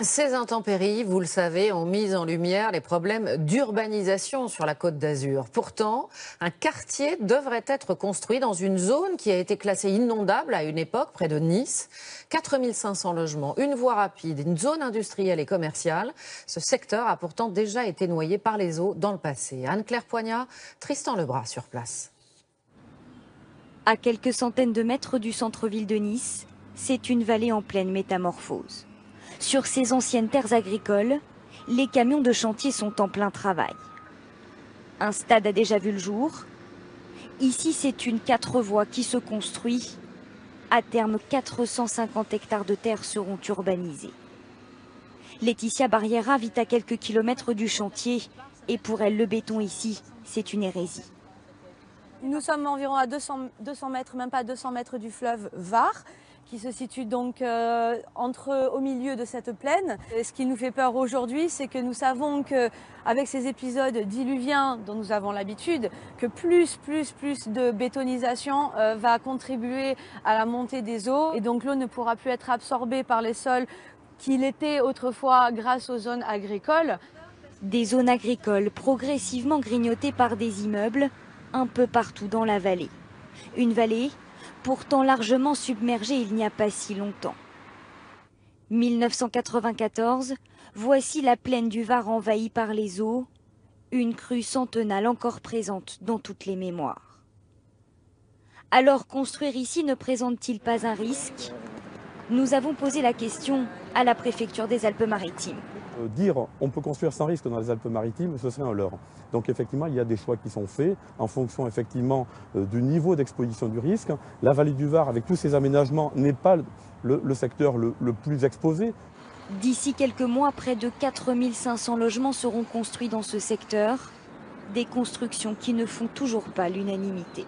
Ces intempéries, vous le savez, ont mis en lumière les problèmes d'urbanisation sur la Côte d'Azur. Pourtant, un quartier devrait être construit dans une zone qui a été classée inondable à une époque, près de Nice. 4500 logements, une voie rapide, une zone industrielle et commerciale. Ce secteur a pourtant déjà été noyé par les eaux dans le passé. Anne-Claire Poignat, Tristan Lebras sur place. À quelques centaines de mètres du centre-ville de Nice, c'est une vallée en pleine métamorphose. Sur ces anciennes terres agricoles, les camions de chantier sont en plein travail. Un stade a déjà vu le jour. Ici, c'est une 4 voies qui se construit. À terme, 450 hectares de terre seront urbanisés. Laetitia Barriera vit à quelques kilomètres du chantier et pour elle, le béton ici, c'est une hérésie. Nous sommes environ à 200 mètres, même pas 200 mètres du fleuve Var, qui se situe donc au milieu de cette plaine. Et ce qui nous fait peur aujourd'hui, c'est que nous savons qu'avec ces épisodes diluviens dont nous avons l'habitude, que plus de bétonisation va contribuer à la montée des eaux. Et donc l'eau ne pourra plus être absorbée par les sols qu'il était autrefois grâce aux zones agricoles. Des zones agricoles progressivement grignotées par des immeubles un peu partout dans la vallée. Une vallée pourtant largement submergée il n'y a pas si longtemps. 1994, voici la plaine du Var envahie par les eaux, une crue centennale encore présente dans toutes les mémoires. Alors construire ici ne présente-t-il pas un risque? Nous avons posé la question à la préfecture des Alpes-Maritimes. Dire on peut construire sans risque dans les Alpes-Maritimes, ce serait un leurre. Donc effectivement, il y a des choix qui sont faits en fonction effectivement du niveau d'exposition du risque. La vallée du Var, avec tous ces aménagements, n'est pas le secteur le plus exposé. D'ici quelques mois, près de 4500 logements seront construits dans ce secteur. Des constructions qui ne font toujours pas l'unanimité.